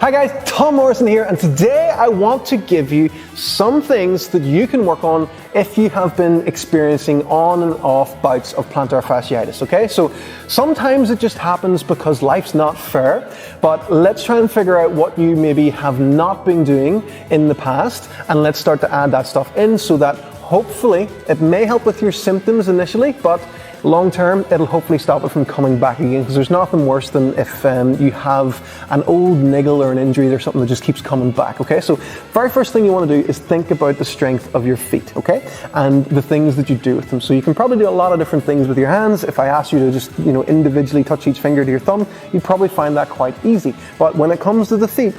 Hi guys, Tom Morrison here, and today I want to give you some things that you can work on if you have been experiencing on and off bouts of plantar fasciitis, okay? So sometimes it just happens because life's not fair, but let's try and figure out what you maybe have not been doing in the past, and let's start to add that stuff in so that hopefully it may help with your symptoms initially, but long term, it'll hopefully stop it from coming back again, because there's nothing worse than if you have an old niggle or an injury or something that just keeps coming back, okay? So very first thing you want to do is think about the strength of your feet, okay? And the things that you do with them. So you can probably do a lot of different things with your hands. If I asked you to just, individually touch each finger to your thumb, you'd probably find that quite easy. But when it comes to the feet,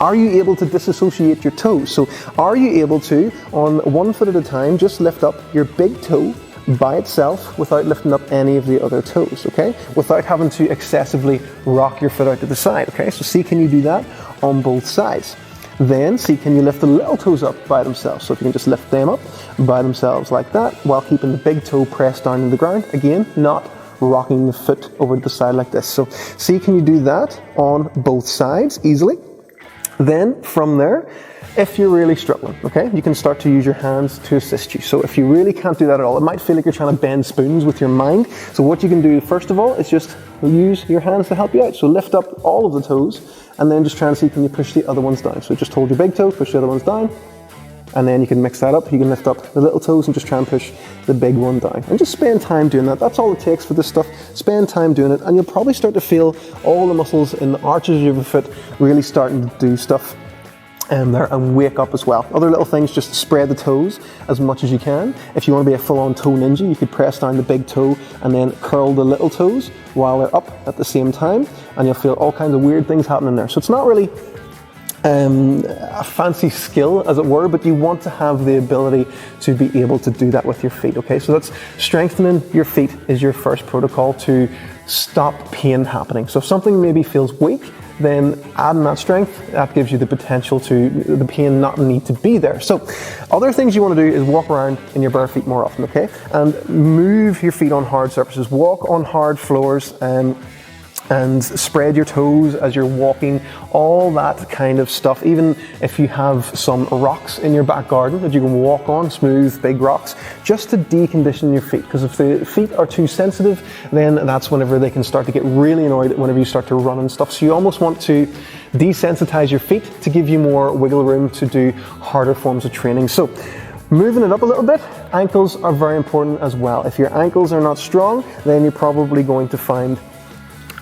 are you able to disassociate your toes? So are you able to, on one foot at a time, just lift up your big toe by itself without lifting up any of the other toes, okay? Without having to excessively rock your foot out to the side, okay? So see, can you do that on both sides? Then see, can you lift the little toes up by themselves? So if you can just lift them up by themselves like that, while keeping the big toe pressed down to the ground. Again, not rocking the foot over to the side like this. So see, can you do that on both sides easily? Then from there, if you're really struggling, okay, you can start to use your hands to assist you. So if you really can't do that at all, it might feel like you're trying to bend spoons with your mind. So what you can do first of all is just use your hands to help you out. So lift up all of the toes and then just try and see, can you push the other ones down? So just hold your big toe, push the other ones down, and then you can mix that up. You can lift up the little toes and just try and push the big one down. And just spend time doing that. That's all it takes for this stuff. Spend time doing it and you'll probably start to feel all the muscles in the arches of your foot really starting to do stuff there and wake up as well. Other little things, just spread the toes as much as you can. If you want to be a full-on toe ninja, you could press down the big toe and then curl the little toes while they're up at the same time, and you'll feel all kinds of weird things happening there. So it's not really a fancy skill, as it were, but you want to have the ability to be able to do that with your feet, okay? So that's strengthening your feet is your first protocol to stop pain happening. So if something maybe feels weak, then adding that strength, that gives you the potential to the pain not need to be there. So other things you want to do is walk around in your bare feet more often, okay? And move your feet on hard surfaces, walk on hard floors, and spread your toes as you're walking, all that kind of stuff. Even if you have some rocks in your back garden that you can walk on, smooth, big rocks, just to decondition your feet. Because if the feet are too sensitive, then that's whenever they can start to get really annoyed whenever you start to run and stuff. So you almost want to desensitize your feet to give you more wiggle room to do harder forms of training. So moving it up a little bit, ankles are very important as well. If your ankles are not strong, then you're probably going to find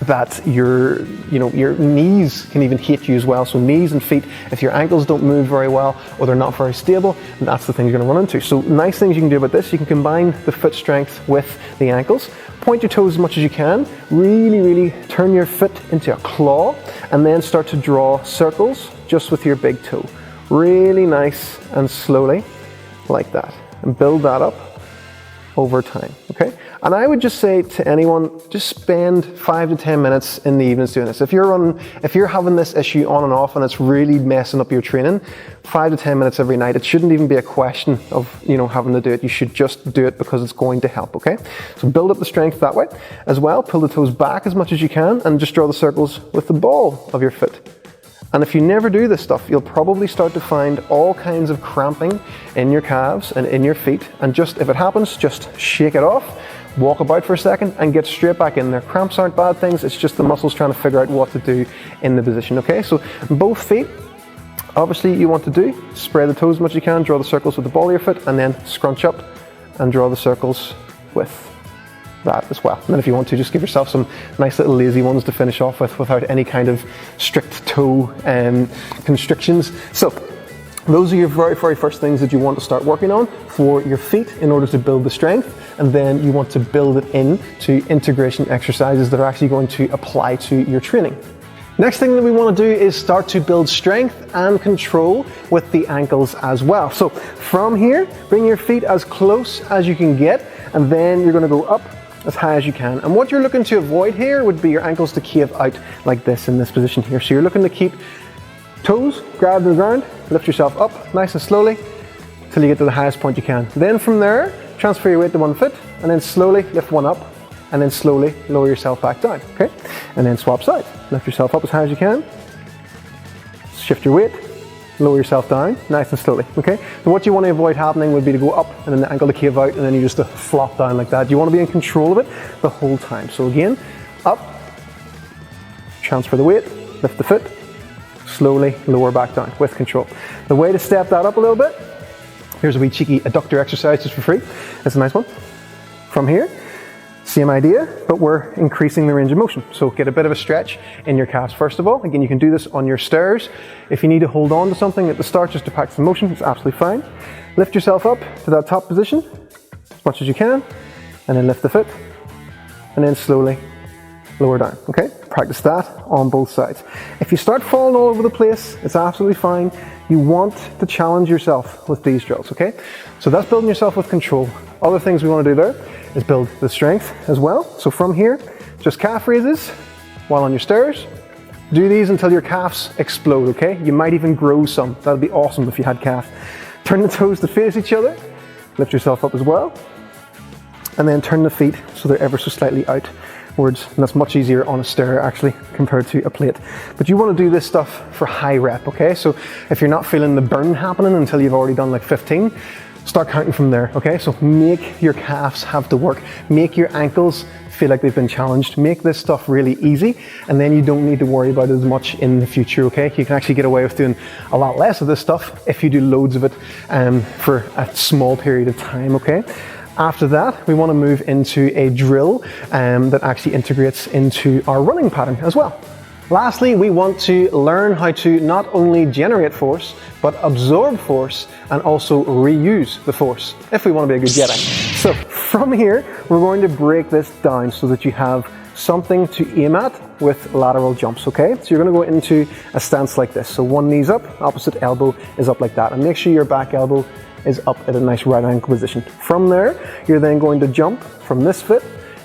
that your knees can even hit you as well. So knees and feet, if your ankles don't move very well or they're not very stable, that's the thing you're going to run into. So nice things you can do about this, you can combine the foot strength with the ankles. Point your toes as much as you can. Really turn your foot into a claw and then start to draw circles just with your big toe. Really nice and slowly like that, and build that up over time, okay? And I would just say to anyone, just spend 5 to 10 minutes in the evenings doing this. If you're having this issue on and off and it's really messing up your training, 5 to 10 minutes every night. It shouldn't even be a question of having to do it. You should just do it because it's going to help, okay? So build up the strength that way as well. Pull the toes back as much as you can and just draw the circles with the ball of your foot. And if you never do this stuff, you'll probably start to find all kinds of cramping in your calves and in your feet. And just, if it happens, just shake it off, walk about for a second and get straight back in there. Cramps aren't bad things, it's just the muscles trying to figure out what to do in the position, okay? So both feet, obviously you want to do, spread the toes as much as you can, draw the circles with the ball of your foot, and then scrunch up and draw the circles with that as well. And then if you want to, just give yourself some nice little lazy ones to finish off with without any kind of strict toe constrictions. So those are your very first things that you want to start working on for your feet in order to build the strength, and then you want to build it into integration exercises that are actually going to apply to your training. Next thing that we want to do is start to build strength and control with the ankles as well. So from here, bring your feet as close as you can get, and then you're going to go up as high as you can. And what you're looking to avoid here would be your ankles to cave out like this in this position here. So you're looking to keep toes grabbed to the ground, lift yourself up nice and slowly till you get to the highest point you can. Then from there, transfer your weight to one foot and then slowly lift one up and then slowly lower yourself back down, okay? And then swap sides. Lift yourself up as high as you can shift your weight, lower yourself down, nice and slowly, okay? So what you want to avoid happening would be to go up and then the ankle to cave out and then you just flop down like that. You want to be in control of it the whole time. So again, up, transfer the weight, lift the foot, slowly lower back down with control. The way to step that up a little bit, here's a wee cheeky adductor exercise just for free. It's a nice one. From here, same idea, but we're increasing the range of motion. So get a bit of a stretch in your calves first of all. Again, you can do this on your stairs. If you need to hold on to something at the start just to practice the motion, it's absolutely fine. Lift yourself up to that top position as much as you can, and then lift the foot, and then slowly lower down, okay? Practice that on both sides. If you start falling all over the place, it's absolutely fine. You want to challenge yourself with these drills, okay? So that's building yourself with control. Other things we want to do there is build the strength as well. So from here, just calf raises while on your stairs. Do these until your calves explode, okay? You might even grow some. That'd be awesome if you had calf. Turn the toes to face each other. Lift yourself up as well. And then turn the feet so they're ever so slightly outwards. And that's much easier on a stair actually compared to a plate. But you want to do this stuff for high rep, okay? So if you're not feeling the burn happening until you've already done like 15, start counting from there, okay? So make your calves have to work. Make your ankles feel like they've been challenged. Make this stuff really easy, and then you don't need to worry about it as much in the future, okay? You can actually get away with doing a lot less of this stuff if you do loads of it for a small period of time, okay? After that, we want to move into a drill that actually integrates into our running pattern as well. Lastly, we want to learn how to not only generate force, but absorb force and also reuse the force if we want to be a good Jedi. So from here, we're going to break this down so that you have something to aim at with lateral jumps, okay? So you're going to go into a stance like this. So one knee's up, opposite elbow is up like that. And make sure your back elbow is up at a nice right ankle position. From there, you're then going to jump from this foot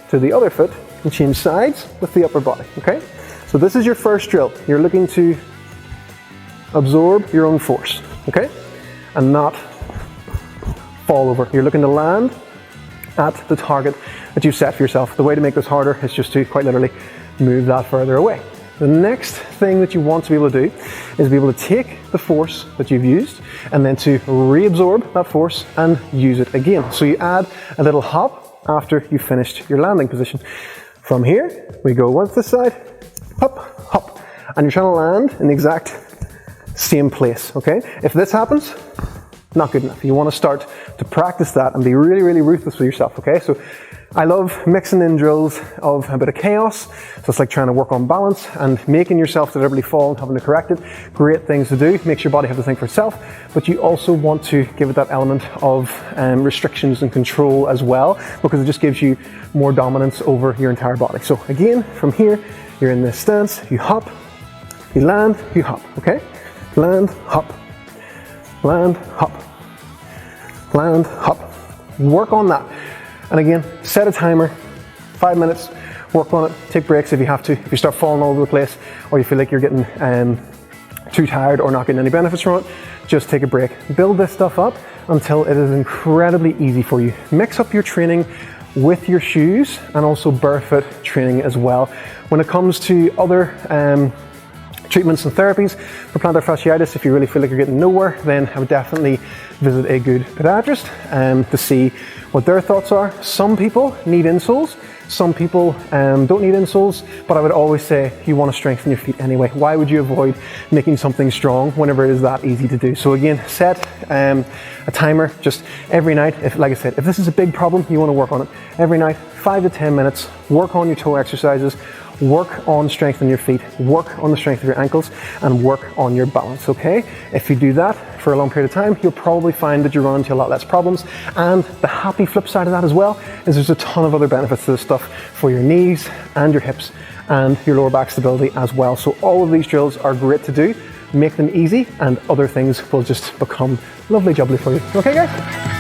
to the other foot and change sides with the upper body, okay? So this is your first drill. You're looking to absorb your own force, okay? And not fall over. You're looking to land at the target that you've set for yourself. The way to make this harder is just to quite literally move that further away. The next thing that you want to be able to do is be able to take the force that you've used and then to reabsorb that force and use it again. So you add a little hop after you've finished your landing position. From here, we go once this side, hop, hop, and you're trying to land in the exact same place, okay? If this happens, not good enough. You want to start to practice that and be really, really ruthless with yourself, okay? So I love mixing in drills of a bit of chaos. So it's like trying to work on balance and making yourself deliberately fall and having to correct it. Great things to do. Makes your body have to think for itself. But you also want to give it that element of restrictions and control as well, because it just gives you more dominance over your entire body. So again, from here, you're in this stance. You hop, you land, you hop, okay? Land, hop, land, hop, land, hop. Work on that. And again, set a timer, 5 minutes, work on it, take breaks if you have to. If you start falling all over the place or you feel like you're getting too tired or not getting any benefits from it, just take a break. Build this stuff up until it is incredibly easy for you. Mix up your training with your shoes and also barefoot training as well. When it comes to other treatments and therapies for plantar fasciitis, if you really feel like you're getting nowhere, then I would definitely visit a good podiatrist to see what their thoughts are. Some people need insoles, some people don't need insoles, but I would always say you want to strengthen your feet anyway. Why would you avoid making something strong whenever it is that easy to do? So again, set a timer just every night. If, like I said, if this is a big problem, you want to work on it every night, 5 to 10 minutes, work on your toe exercises, work on strengthening your feet, work on the strength of your ankles, and work on your balance, okay? If you do that for a long period of time, you'll probably find that you run into a lot less problems. And the happy flip side of that as well is there's a ton of other benefits to this stuff for your knees and your hips and your lower back stability as well. So all of these drills are great to do. Make them easy and other things will just become lovely jubbly for you. Okay guys?